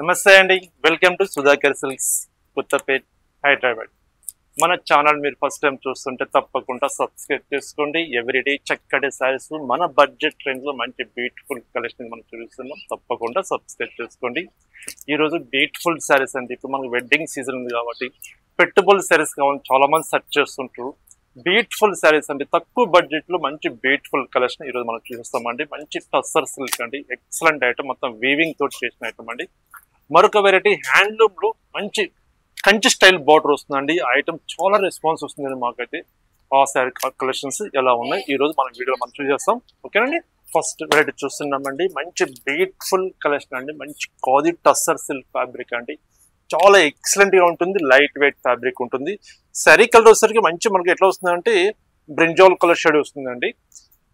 నమస్తే అండి, welcome to Sudhakar silks Kothapet Hyderabad. మన ఛానల్ మీరు ఫస్ట్ టైం చూస్తుంటే తప్పకుండా సబ్స్క్రైబ్ చేసుకోండి. ఎవ్రీడే చక్కటి శారీస్ మన బడ్జెట్ రేంజ్లో మంచి బ్యూటిఫుల్ కలెక్షన్ మనం చూస్తున్నాం. తప్పకుండా సబ్స్క్రైబ్ చేసుకోండి. ఈరోజు బ్యూటిఫుల్ శారీస్ అండి. ఇప్పుడు మనకు వెడ్డింగ్ సీజన్ ఉంది కాబట్టి పెట్టుబడి శారీస్ కావాలని చాలా మంది సెర్చ్ చేస్తుంటారు. బ్యూటిఫుల్ శారీస్ అండి, తక్కువ బడ్జెట్ లో మంచి బ్యూటిఫుల్ కలెక్షన్ ఈరోజు మనం చూస్తామండి. మంచి టస్సర్ సిల్క్ అండి, ఎక్సలెంట్ ఐటమ్, మొత్తం వీవింగ్ తోటి చేసిన ఐటమ్ అండి. మరొక వెరైటీ హ్యాండ్లూమ్ లో మంచి కంచి స్టైల్ బార్డర్ వస్తుందండి. ఆ ఐటమ్ చాలా రెస్పాన్స్ వస్తుందండి మాకైతే. ఆ శారీ కలెక్షన్స్ ఎలా ఉన్నాయి ఈ రోజు మన వీడియోలో మనం చూసేస్తాం. ఓకేనండి, ఫస్ట్ వెరైటీ చూస్తున్నామండి. మంచి బ్యూటిఫుల్ కలెక్షన్ అండి, మంచి ఖాదీ టస్సర్ సిల్క్ ఫ్యాబ్రిక్ అండి. చాలా ఎక్సలెంట్ గా ఉంటుంది, లైట్ వెయిట్ ఫ్యాబ్రిక్ ఉంటుంది. శారీ కలర్ వచ్చేసరికి మంచి మనకి ఎట్లా వస్తుందంటే బ్రింజాల్ కలర్ షేడ్ వస్తుందండి.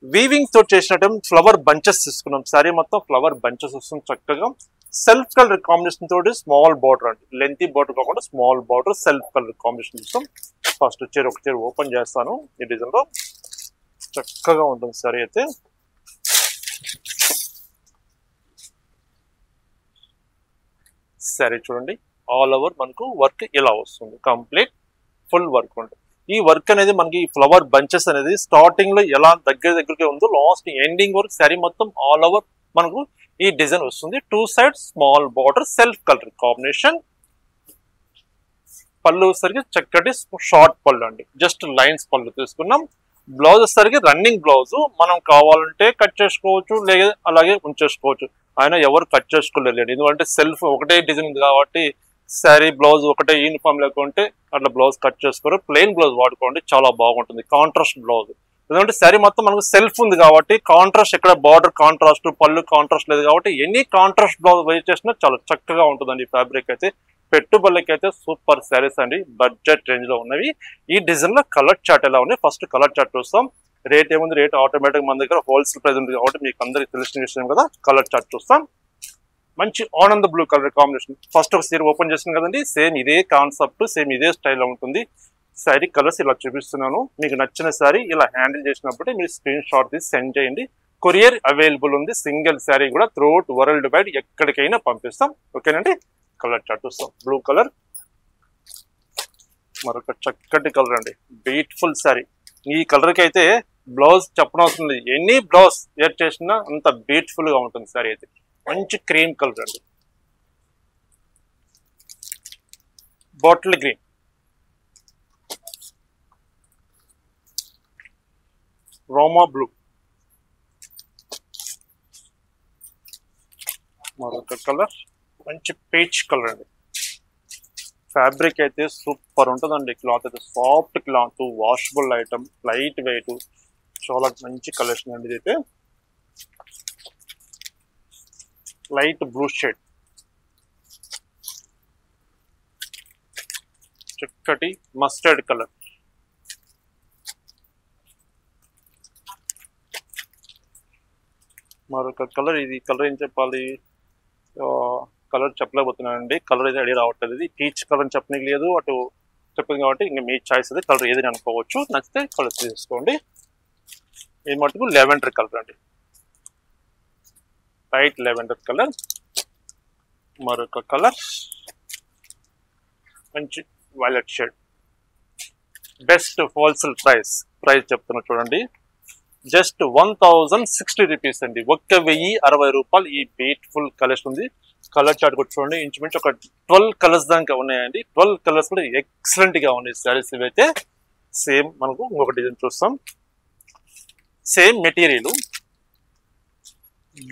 వీవింగ్ తో చేసినట్టు ఫ్లవర్ బంచెస్ తీసుకున్నాం. శారీ మొత్తం ఫ్లవర్ బంచెస్ వస్తుంది చక్కగా. సెల్ఫ్ కలర్ కాంబినేషన్ తోటి స్మాల్ బార్డర్ అండి, లెంతీ బార్డర్ కాకుండా small border self colour combination చూస్తాం. ఫస్ట్ ఒక చీర ఓపెన్ చేస్తాను. ఈ డిజైన్ లో చక్కగా ఉంటుంది శారీ అయితే. శారీ చూడండి, ఆల్ ఓవర్ మనకు వర్క్ ఇలా వస్తుంది, కంప్లీట్ ఫుల్ వర్క్ ఉంటుంది. ఈ వర్క్ అనేది మనకి ఫ్లవర్ బంచెస్ అనేది స్టార్టింగ్ లో ఎలా దగ్గరగా ఉందో లాస్ట్ ఎండింగ్ వరకు శారీ మొత్తం ఆల్ ఓవర్ మనకు ఈ డిజైన్ వస్తుంది. Two side small border self colour combination. పళ్ళు వచ్చేసరికి చక్కటి షార్ట్ పళ్ళు అండి, జస్ట్ లైన్స్ పళ్ళు తీసుకున్నాం. బ్లౌజ్ వచ్చేసరికి రన్నింగ్ బ్లౌజ్, మనం కావాలంటే కట్ చేసుకోవచ్చు, లేదా అలాగే ఉంచేసుకోవచ్చు. ఆయన ఎవరు కట్ చేసుకోలేరు, ఎందుకంటే సెల్ఫ్ ఒకటే డిజైన్ ఉంది కాబట్టి. శారీ బ్లౌజ్ ఒకటే యూనిఫామ్ లేకుంటే అట్లా బ్లౌజ్ కట్ చేసుకోరు, ప్లెయిన్ బ్లౌజ్ వాడుకోండి, చాలా బాగుంటుంది. కాంట్రాస్ట్ బ్లౌజ్, ఎందుకంటే శారీ మొత్తం మనకు సెల్ఫ్ ఉంది కాబట్టి కాంట్రాస్ట్, ఎక్కడ బార్డర్ కాంట్రాస్ట్, పళ్ళు కాంట్రాస్ట్ లేదు కాబట్టి ఎనీ కాంట్రాస్ట్ బ్లౌజ్ వేర్ చేసినా చాలా చక్కగా ఉంటుందండి. ఫ్యాబ్రిక్ అయితే పెట్టుబడులకి అయితే సూపర్ శారీస్ అండి, బడ్జెట్ రేంజ్ లో ఉన్నవి. ఈ డిజైన్ లో కలర్ చార్ట్ ఎలా ఉన్నాయి, ఫస్ట్ కలర్ చార్ట్ చూస్తాం. రేట్ ఏముంది, రేట్ ఆటోమేటిక్ మన దగ్గర హోల్సేల్ ప్రైస్ ఉంది కాబట్టి మీకు అందరికి తెలిసిన విషయం కదా. కలర్ చార్ట్ చూస్తాం. మంచి ఆనంద బ్లూ కలర్ కాంబినేషన్. ఫస్ట్ ఒక సీర ఓపెన్ చేస్తున్నాం కదండి, సేమ్ ఇదే కాన్సెప్ట్, సేమ్ ఇదే స్టైల్లో ఉంటుంది. శారీ కలర్స్ ఇలా చూపిస్తున్నాను. మీకు నచ్చిన శారీ ఇలా హ్యాండిల్ చేసినప్పుడు మీరు స్క్రీన్ షాట్ తీసి సెండ్ చేయండి. కొరియర్ అవైలబుల్ ఉంది. సింగిల్ శారీ కూడా త్రూఅవుట్ వరల్డ్ వైడ్ ఎక్కడికైనా పంపిస్తాం. ఓకేనండి, కలర్ చార్ట్ చూస్తాం. బ్లూ కలర్, మరొక చక్కటి కలర్ అండి, బ్యూటిఫుల్ శారీ. ఈ కలర్ కి అయితే బ్లౌజ్ చెప్పనవసరం లేదు, ఎనీ బ్లౌజ్ వేర్ చేసినా అంత బ్యూటిఫుల్ గా ఉంటుంది శారీ అయితే. మంచి క్రీమ్ కలర్ అండి, బాటిల్ గ్రీన్, రోమా బ్లూ, మరొక కలర్ మంచి పీచ్ కలర్ అండి. ఫ్యాబ్రిక్ అయితే సూపర్ ఉంటుందండి. క్లాత్ అయితే soft cloth, washable item, light weight, చాలా మంచి కలెక్షన్ అండి. ఇదైతే లైట్ బ్లూ షేడ్, చక్కటి మస్టర్డ్ కలర్, మరొక కలర్. ఇది కలర్ ఏం చెప్పాలి, కలర్ చెప్పలేకపోతున్నానండి. కలర్ అయితే ఐడియా రావట్లేదు. ఇది పీచ్ కలర్ అని చెప్పడానికి లేదు, అటు చెప్పింది కాబట్టి ఇంకా మీ చాయిస్ అది. కలర్ ఏదైనా అనుకోవచ్చు, నచ్చితే కలర్ తీసుకోండి. ఇది మటుకు లెవెండర్ కలర్ అండి, లైట్ లెవెండర్ కలర్. మరొక కలర్ మంచి violet shade. Best wholesale price చెప్తున్నా చూడండి, జస్ట్ 1060 రూపీస్ అండి, 1060 రూపాయలు. ఈ బ్యూటిఫుల్ కలెక్షన్ ఉంది. కలర్ చార్ట్ కూడా చూడండి, ఇంచుమించు ఒక 12 కలర్స్ దాకా ఉన్నాయండి. 12 కలర్స్ కూడా ఎక్సలెంట్ గా ఉన్నాయి శారీస్ ఇవైతే. సేమ్ మనకు ఇంకొక డిజైన్ చూస్తాం, సేమ్ మెటీరియల్,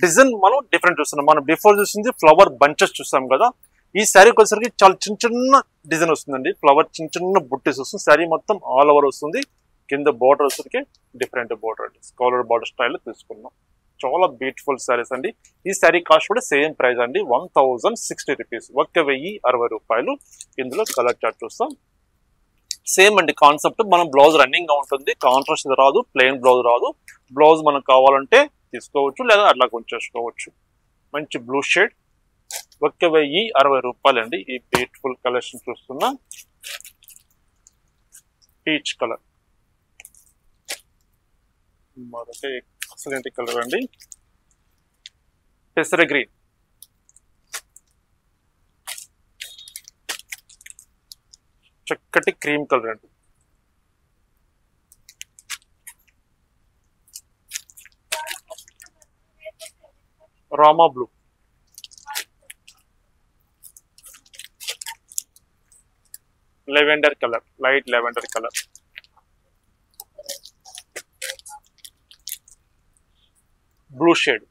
డిజైన్ మనం డిఫరెంట్ చూస్తున్నాం. మనం బిఫోర్ చూసింది ఫ్లవర్ బంచెస్ చూస్తాం కదా. ఈ శారీకి వచ్చేసరికి చాలా చిన్న చిన్న డిజైన్ వస్తుందండి, ఫ్లవర్ చిన్న చిన్న బుట్టీస్ వస్తుంది. శారీ మొత్తం ఆల్ ఓవర్ వస్తుంది. కింద బార్డర్ వచ్చేసరికి డిఫరెంట్ బార్డర్ అండి, స్కాలర్ బార్డర్ స్టైల్ తీసుకున్నాం. చాలా బ్యూటిఫుల్ శారీస్ అండి. ఈ శారీ కాస్ట్ కూడా సేమ్ ప్రైస్ అండి, 1060 రూపీస్, 1060 రూపాయలు. ఇందులో కలర్ చార్ట్ చూస్తాం. సేమ్ అండి కాన్సెప్ట్. మనం బ్లౌజ్ రన్నింగ్ గా ఉంటుంది, కాంట్రాస్ట్ రాదు, ప్లెయిన్ బ్లౌజ్ రాదు. బ్లౌజ్ మనకు కావాలంటే తీసుకోవచ్చు, లేదా అట్లా ఉంచేసుకోవచ్చు. మంచి బ్లూ షేడ్, 1060 రూపాయలు అండి. ఈ బ్యూటిఫుల్ కలెక్షన్ చూస్తున్నా. పీచ్ కలర్, మరొక ఎక్సలెంట్ కలర్ అండి, పెసర గ్రీన్, చక్కటి క్రీమ్ కలర్ అండి. Rama blue, lavender colour, light lavender colour, blue shade,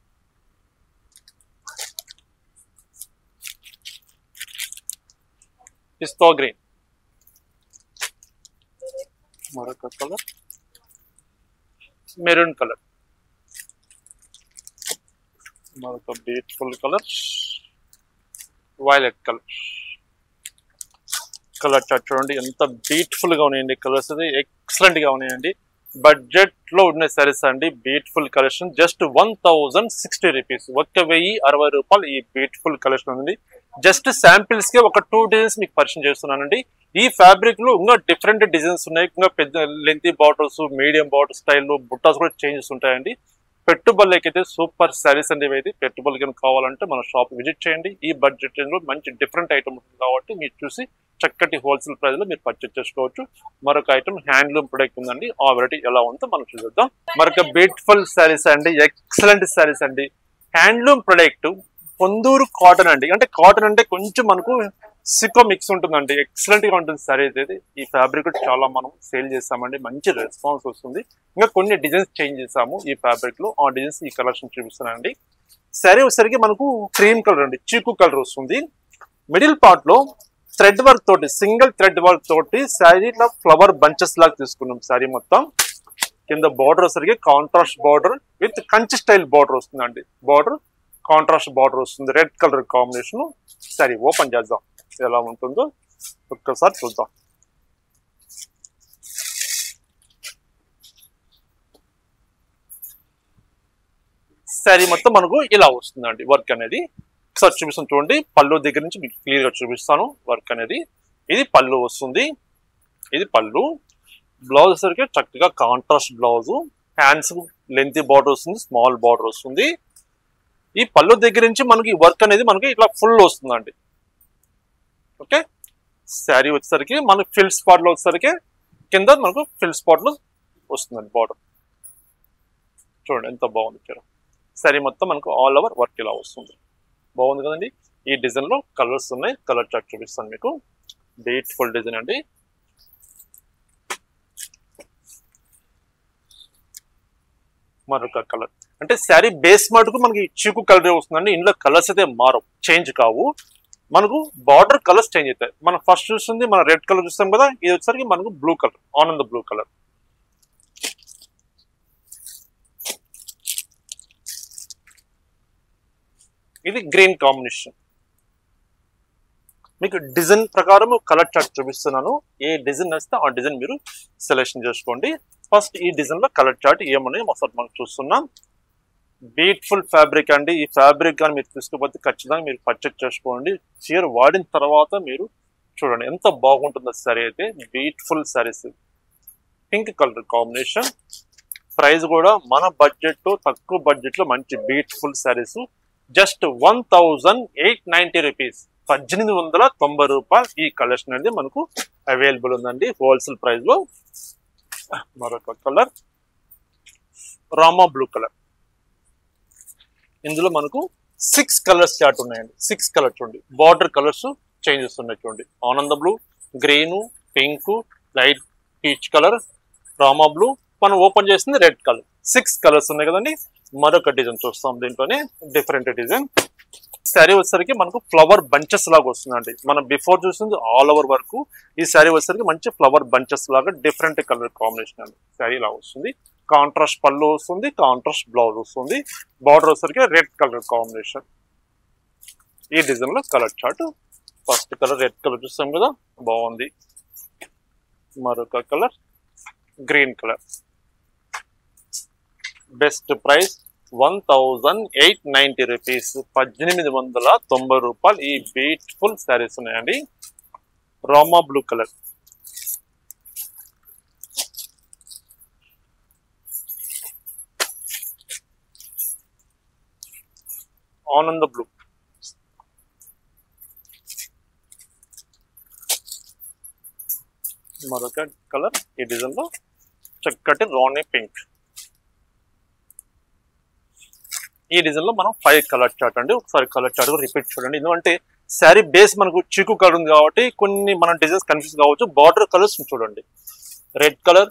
పిస్తా గ్రీన్, మరొక కలర్ మెరూన్ కలర్, మరొక beautiful colour violet colour. Colour chart చూడండి ఎంత బ్యూటిఫుల్ గా ఉన్నాయండి. కలర్స్ అది ఎక్సలెంట్ గా ఉన్నాయండి. బడ్జెట్ లో ఉన్న సారీస్ అండి. బ్యూటిఫుల్ కలెక్షన్ జస్ట్ 1060 రూపీస్, 1060 రూపాయలు ఈ బ్యూటిఫుల్ కలెక్షన్ ఉంది. జస్ట్ శాంపిల్స్ కి ఒక 2 డిజైన్స్ మీకు పరిచయం చేస్తున్నానండి. ఈ ఫ్యాబ్రిక్ లో ఇంకా డిఫరెంట్ డిజైన్స్ ఉన్నాయి. ఇంకా పెద్ద లెంతీ బార్డర్స్, మీడియం బార్డర్ స్టైల్లో బుట్టాస్ కూడా చేంజెస్ ఉంటాయండి. పెట్టుబడులకి అయితే సూపర్ శారీస్ అండి. ఇవి పెట్టుబడులు కనుక కావాలంటే మన షాప్ విజిట్ చేయండి. ఈ బడ్జెట్ రేంజ్ లో మంచి డిఫరెంట్ ఐటమ్ ఉంటుంది కాబట్టి మీరు చూసి చక్కటి హోల్సేల్ ప్రైస్ లో మీరు పర్చేస్ చేసుకోవచ్చు. మరొక ఐటమ్ హ్యాండ్లూమ్ ప్రొడక్ట్ ఉందండి. ఆ వెరైటీ ఎలా ఉందో మనం చూద్దాం. మరొక బ్యూటిఫుల్ శారీస్ అండి, ఎక్సలెంట్ శారీస్ అండి. హ్యాండ్లూమ్ ప్రొడక్ట్ పొందూరు కాటన్ అండి. అంటే కాటన్ అంటే కొంచెం మనకు సికో మిక్స్ ఉంటుందండి. ఎక్సలెంట్ గా ఉంటుంది శారీ అయితే. ఈ ఫ్యాబ్రిక్ చాలా మనం సేల్ చేస్తామండి. మంచి రెస్పాన్స్ వస్తుంది. ఇంకా కొన్ని డిజైన్స్ చేంజ్ చేసాము ఈ ఫ్యాబ్రిక్ లో. ఆ డిజైన్స్ ఈ కలెక్షన్ చూపిస్తున్నానండి. శారీ వచ్చేసరికి మనకు క్రీమ్ కలర్ అండి, చీకు కలర్ వస్తుంది. మిడిల్ పార్ట్ లో థ్రెడ్ వర్క్ తోటి, సింగిల్ థ్రెడ్ వర్క్ తోటి శారీలో ఫ్లవర్ బంచెస్ లాగా తీసుకున్నాం. శారీ మొత్తం కింద బార్డర్ వచ్చేసరికి contrast border with Kanchi style border వస్తుందండి. బార్డర్ కాంట్రాస్ట్ బార్డర్ వస్తుంది, red colour combination. Sari open చేద్దాం, ఎలా ఉంటుందో ఒక్కసారి చూద్దాం. శారీ మొత్తం మనకు ఇలా వస్తుందండి. వర్క్ అనేది ఒకసారి చూపిస్తాను చూడండి. పళ్ళు దగ్గర నుంచి మీకు క్లియర్ గా చూపిస్తాను వర్క్ అనేది. ఇది పళ్ళు వస్తుంది, ఇది పళ్ళు. బ్లౌజ్ సరికి చక్కగా contrast blouse, hands lengthy border వస్తుంది, స్మాల్ బార్డర్ వస్తుంది. ఈ పళ్ళు దగ్గర నుంచి మనకి వర్క్ అనేది మనకి ఇట్లా ఫుల్ వస్తుందండి. ఓకే, శారీ వచ్చేసరికి మనకి ఫిల్ స్పాట్ లో వచ్చేసరికి కింద మనకు ఫిల్ స్పాట్ లో వస్తుందండి బార్డర్. చూడండి ఎంత బాగుంది. శారీ మొత్తం మనకు ఆల్ ఓవర్ వర్క్ ఇలా వస్తుంది. బాగుంది కదండి. ఈ డిజైన్ లో కలర్స్ ఉన్నాయి. కలర్ చార్ట్ చూపిస్తాను మీకు. బ్యూటిఫుల్ డిజైన్ అండి. మరొక కలర్ అంటే శారీ బేస్ మటుకు మనకి చీకు కలర్ వస్తుందండి. ఇందులో కలర్స్ అయితే మారవు, చేంజ్ కావు. మనకు బార్డర్ కలర్స్ చేంజ్ అవుతాయి. మనం ఫస్ట్ చూస్తుంది మన రెడ్ కలర్ చూస్తాం కదా, ఇది వచ్చేసరికి మనకు బ్లూ కలర్, ఆనంద బ్లూ కలర్. ఇది గ్రీన్ కాంబినేషన్. మీకు డిజైన్ ప్రకారం కలర్ చార్ట్ చూపిస్తున్నాను. ఏ డిజైన్ వస్తే ఆ డిజైన్ మీరు సెలెక్షన్ చేసుకోండి. ఫస్ట్ ఈ డిజైన్ లో కలర్ చార్ట్ ఏమన్నాయి ఒకసారి మనం చూస్తున్నాం. బ్యూటిఫుల్ ఫ్యాబ్రిక్ అండి. ఈ ఫ్యాబ్రిక్ కానీ మీరు తీసుకుపోతే ఖచ్చితంగా మీరు పర్చేస్ చేసుకోండి. చీర వాడిన తర్వాత మీరు చూడండి ఎంత బాగుంటుందో శారీ అయితే. Beautiful saris, pink colour combination. Price కూడా మన బడ్జెట్ లో, తక్కువ బడ్జెట్ లో మంచి బ్యూటిఫుల్ శారీస్. జస్ట్ 1890 రూపీస్, 1890 రూపాయలు ఈ కలెక్షన్ అనేది మనకు అవైలబుల్ ఉందండి హోల్సేల్ ప్రైస్ లో. మరొక కలర్ రామా బ్లూ కలర్. ఇందులో మనకు 6 కలర్స్ చార్ట్ ఉన్నాయండి. 6 కలర్ చూడండి. బార్డర్ కలర్స్ చేంజెస్ ఉన్నాయి చూడండి. ఆనంద blue, green, pink, light peach colour, Rama blue, మనం ఓపెన్ చేసింది రెడ్ కలర్. 6 కలర్స్ ఉన్నాయి కదండి. మరొక డిజైన్ చూస్తాం దీంట్లోనే, డిఫరెంట్ డిజైన్. శారీ వచ్చేసరికి మనకు ఫ్లవర్ బంచెస్ లాగా వస్తుందండి. మనం బిఫోర్ చూసింది ఆల్ ఓవర్ వరకు, ఈ శారీ వచ్చేసరికి మంచి ఫ్లవర్ బంచెస్ లాగా డిఫరెంట్ కలర్ కాంబినేషన్ అండి. శారీ ఇలా వస్తుంది. కాంట్రాస్ట్ పళ్ళు వస్తుంది, కాంట్రాస్ట్ బ్లౌజ్ వస్తుంది. బార్డర్ వచ్చేసరికి రెడ్ కలర్ కాంబినేషన్. ఈ డిజైన్ లో colour chart. First colour red colour చూస్తాం కదా, బాగుంది. మరొక colour green colour. Best price 1890 rupees, 1890 రూపాయలు ఈ బ్యూటిఫుల్ శారీస్ ఉన్నాయండి. రామా బ్లూ కలర్, ఆనంద బ్లూ, మరొక కలర్ ఈ డిజైన్ లో చక్కటి రాణి పింక్. ఈ డిజైన్ లో మనం 5 కలర్ చార్ట్ అండి. ఒకసారి కలర్ చార్ట్ కూడా రిపీట్ చూడండి. ఎందుకంటే శారీ బేస్ మనకు చీకు కలర్ ఉంది కాబట్టి కొన్ని మన డిజైన్స్ కన్ఫ్యూజ్ కావచ్చు. బార్డర్ కలర్స్ చూడండి, red colour,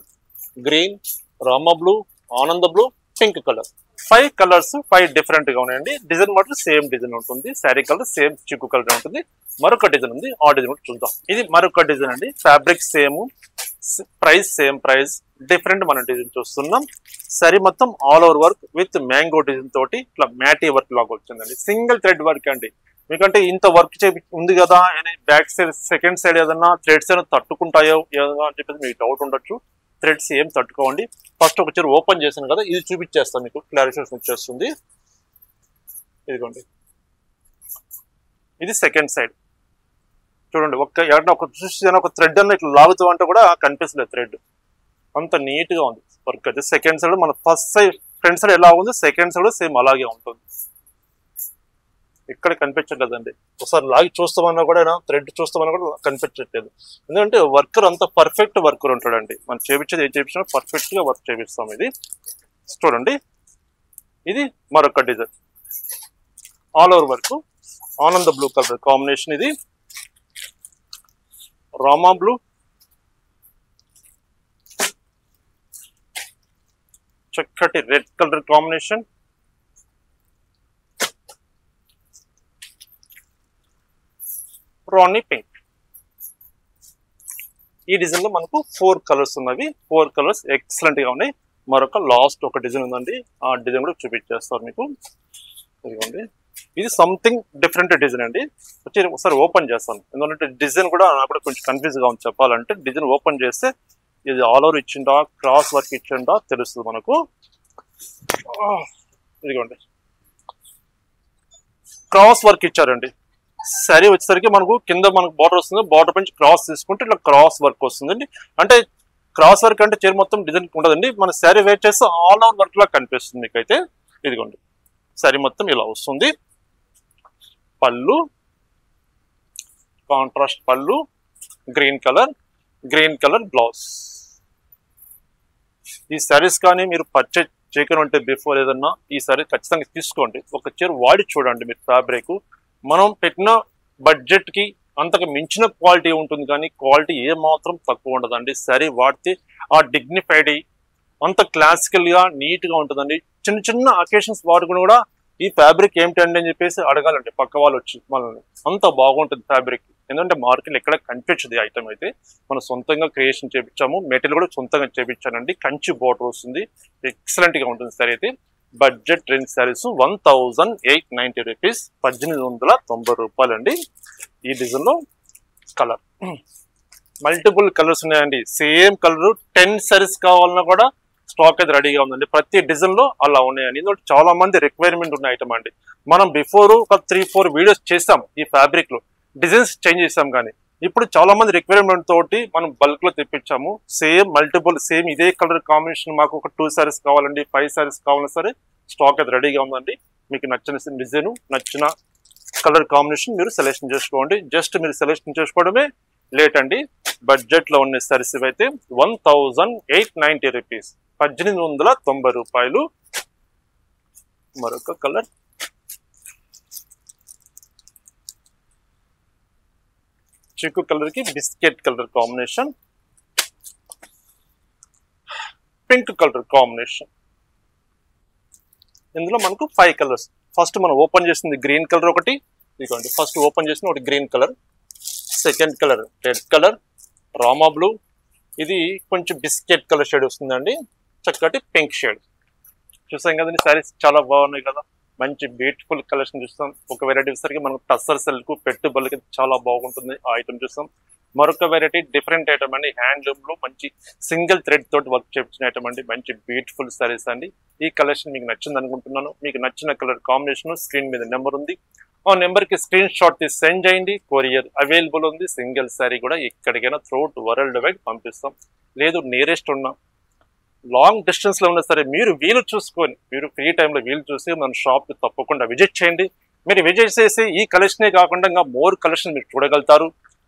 green, Rama blue, Ananda blue, pink colour. 5 colours 5 different గా ఉన్నాయండి. డిజైన్ మాత్రం సేమ్ డిజైన్ ఉంటుంది. శారీ కలర్ సేమ్ చిక్కు కలర్ ఉంటుంది. మరొక డిజైన్ ఉంది, ఆ డిజైన్ కూడా చూద్దాం. ఇది మరొక డిజైన్ అండి. Fabric same, price same price, different మనం డిజైన్ చూస్తున్నాం. శారీ మొత్తం all over work with mango design తోటి ఇట్లా మ్యాటీ వర్క్ లాగా వచ్చిందండి. సింగిల్ థ్రెడ్ వర్క్ అండి. మీకంటే ఇంత వర్క్ ఉంది కదా అని బ్యాక్ సైడ్ సెకండ్ సైడ్ ఏదన్నా థ్రెడ్స్ ఏమైనా తట్టుకుంటాయో ఏదన్నా అని చెప్పేసి మీకు డౌట్ ఉండొచ్చు. థ్రెడ్స్ ఏం తట్టుకోండి. ఫస్ట్ ఒక చీర ఓపెన్ చేశాను కదా, ఇది చూపించేస్తాను మీకు, క్లారిఫికేషన్ వచ్చేస్తుంది. ఇదిగోండి, ఇది సెకండ్ సైడ్ చూడండి. ఒక చూసి ఒక థ్రెడ్ అన్న ఇట్లా లాగుతూ అంటే కూడా కనిపిస్తలేదు థ్రెడ్, అంత నీట్ గా ఉంది వర్క్ అయితే. సెకండ్ సైడ్ మన ఫస్ట్ సైడ్ ఫ్రంట్ సైడ్ ఎలా ఉంది, సెకండ్ సైడ్ సేమ్ అలాగే ఉంటుంది. ఇక్కడ కనిపించట్లేదండి. ఒకసారి లాగి చూస్తామన్నా కూడా థ్రెడ్ చూస్తామన్నా కూడా కనిపించట్లేదు. ఎందుకంటే వర్కర్ అంత పర్ఫెక్ట్ వర్కర్ ఉంటాడండి. మనం చేపించేది ఏం చేపించినా పర్ఫెక్ట్ గా వర్క్ చేపిస్తాం. ఇది చూడండి, ఇది మరొక డిజైన్ ఆల్ ఓవర్ వర్క్. ఆనంద బ్లూ కలర్ కాంబినేషన్, ఇది రామా బ్లూ, చక్కటి రెడ్ కలర్ కాంబినేషన్, రాణి పింక్. ఈ డిజైన్ లో మనకు 4 కలర్స్ ఉన్నవి. 4 కలర్స్ ఎక్సలెంట్ గా ఉన్నాయి. మరొక లాస్ట్ ఒక డిజైన్ ఉందండి, ఆ డిజైన్ కూడా చూపించేస్తారు మీకు. ఇదిగోండి, ఇది సంథింగ్ డిఫరెంట్ డిజైన్ అండి. వచ్చి ఒకసారి ఓపెన్ చేస్తాను, ఎందుకంటే డిజైన్ కూడా నాకు కూడా కొంచెం కన్ఫ్యూజ్ గా ఉంది చెప్పాలంటే. డిజైన్ ఓపెన్ చేస్తే ఇది ఆల్ ఓవర్ ఇచ్చిండా క్రాస్ వర్క్ ఇచ్చిండా తెలుస్తుంది మనకు. ఇదిగోండి, క్రాస్ వర్క్ ఇచ్చారండి. శారీ వచ్చేసరికి మనకు కింద మనకు బార్డర్ వస్తుంది, బార్డర్ నుంచి క్రాస్ తీసుకుంటే ఇట్లా క్రాస్ వర్క్ వస్తుందండి. అంటే క్రాస్ వర్క్ అంటే చీర మొత్తం డిజైన్ ఉండదండి. మన శారీ వేర్ చేస్తే ఆల్ ఓవర్ వర్క్ లా కనిపిస్తుంది మీకైతే. ఇదిగోండి, శారీ మొత్తం ఇలా వస్తుంది. పళ్ళు కాంట్రాస్ట్ పళ్ళు, గ్రీన్ కలర్ బ్లౌజ్. ఈ శారీస్ కానీ మీరు పర్చేజ్ చేయకుండా ఉంటే బిఫోర్ ఏదన్నా ఈ శారీ ఖచ్చితంగా తీసుకోండి. ఒక చీర వాడి చూడండి మీరు. ఫ్యాబ్రిక్ మనం పెట్టిన బడ్జెట్ కి అంతకు మించిన క్వాలిటీ ఉంటుంది, కానీ క్వాలిటీ ఏ మాత్రం తక్కువ ఉండదండి. శారీ వాడితే ఆ డిగ్నిఫైడ్ అంత క్లాసికల్ గా నీట్ గా ఉంటుందండి. చిన్న చిన్న అకేషన్స్ వాడుకుని కూడా ఈ ఫ్యాబ్రిక్ ఏమిటండి అని చెప్పేసి అడగాలండి పక్క వాళ్ళు వచ్చి మనల్ని. అంత బాగుంటుంది ఫ్యాబ్రిక్. ఎందుకంటే మార్కెట్ ఎక్కడ కనిపించదు ఈ ఐటమ్ అయితే. మనం సొంతంగా క్రియేషన్ చేపించాము, మెటీరియల్ కూడా సొంతంగా చేపించానండి. కంచి బోర్డర్ వస్తుంది, ఎక్సలెంట్ గా ఉంటుంది సారీ అయితే. బడ్జెట్ రేంజ్ శారీస్ 1890 రూపీస్, 1890 రూపాయలు అండి. ఈ డిజైన్ లో కలర్ మల్టిపుల్ కలర్స్ ఉన్నాయండి. సేమ్ కలర్ 10 శారీస్ కావాలన్నా కూడా స్టాక్ అయితే రెడీగా ఉందండి. ప్రతి డిజైన్ లో అలా ఉన్నాయండి. ఎందుకంటే చాలా మంది రిక్వైర్మెంట్ ఉన్న ఐటమ్ అండి. మనం బిఫోర్ ఒక 3-4 వీడియోస్ చేసాం ఈ ఫ్యాబ్రిక్ లో, డిజైన్స్ చేంజ్ చేసాం. కానీ ఇప్పుడు చాలా మంది రిక్వైర్మెంట్ తోటి మనం బల్క్ లో తెప్పించాము. సేమ్ మల్టిపుల్ సేమ్ ఇదే కలర్ కాంబినేషన్ మాకు ఒక 2 శారీస్ కావాలండి, 5 శారీస్ కావాలన్నా సరే స్టాక్ అయితే రెడీగా ఉందండి. మీకు నచ్చిన డిజైన్, నచ్చిన కలర్ కాంబినేషన్ మీరు సెలెక్షన్ చేసుకోండి. జస్ట్ మీరు సెలెక్షన్ చేసుకోవడమే లేట్ అండి. బడ్జెట్ లో ఉన్న శారీస్ అయితే 1890 రూపీస్, 1890 రూపాయలు. మరొక కలర్ చిక్కు కలర్ కి biscuit colour combination, pink colour combination. ఇందులో మనకు 5 కలర్స్. ఫస్ట్ మనం ఓపెన్ చేసింది గ్రీన్ కలర్ ఒకటి, ఇదిగోండి ఫస్ట్ ఓపెన్ చేసిన ఒకటి green colour, second colour red colour, Rama blue, ఇది కొంచెం బిస్కెట్ కలర్ షేడ్ వస్తుందండి, చక్కటి పింక్ షేడ్. చూసాం కదండి, శారీస్ చాలా బాగున్నాయి కదా, మంచి బ్యూటిఫుల్ కలెక్షన్ చూస్తాం. ఒక వెరైటీ వచ్చేసరికి మనకు టస్సర్ సిల్క్ పెట్టుబడులకి చాలా బాగుంటుంది ఆ ఐటమ్ చూస్తాం. మరొక వెరైటీ డిఫరెంట్ ఐటమ్ అండి, హ్యాండ్లూమ్ లో మంచి సింగిల్ థ్రెడ్ తోటి వర్క్ చేయించిన ఐటమ్ అండి, మంచి బ్యూటిఫుల్ సారీస్ అండి. ఈ కలెక్షన్ మీకు నచ్చింది అనుకుంటున్నాను. మీకు నచ్చిన కలర్ కాంబినేషన్ స్క్రీన్ మీద నెంబర్ ఉంది, ఆ నెంబర్ కి స్క్రీన్ షాట్ తీసి సెండ్ చేయండి. కొరియర్ అవైలబుల్ ఉంది. సింగిల్ శారీ కూడా ఎక్కడికైనా త్రూఅవుట్ వరల్డ్ వైడ్ పంపిస్తాం. లేదు నియరెస్ట్ ఉన్న లాంగ్ డిస్టెన్స్ లో ఉన్నా సరే మీరు వీలు చూసుకొని, మీరు ఫ్రీ టైంలో వీలు చూసి మన షాప్ కి తప్పకుండా విజిట్ చేయండి. మీరు విజిట్ చేసి ఈ కలెక్షనే కాకుండా ఇంకా మోర్ కలెక్షన్ మీరు చూడగలుగుతారు.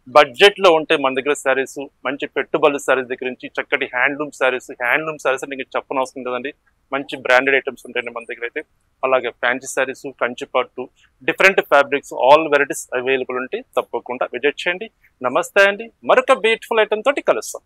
బడ్జెట్ లో ఉంటే మన దగ్గర శారీస్ మంచి పెట్టుబడుల శారీస్ దగ్గర నుంచి చక్కటి హ్యాండ్లూమ్ శారీస్ అంటే మీకు చెప్పనవసరం కదండి. మంచి బ్రాండెడ్ ఐటమ్స్ ఉంటాయండి మన దగ్గర అయితే. అలాగే ఫ్యాన్సీ శారీస్, కంచి పట్టు, different fabrics, all varieties available ఉంటాయి. తప్పకుండా విజిట్ చేయండి. నమస్తే అండి, మరొక బ్యూటిఫుల్ ఐటమ్ తోటి కలుస్తాం.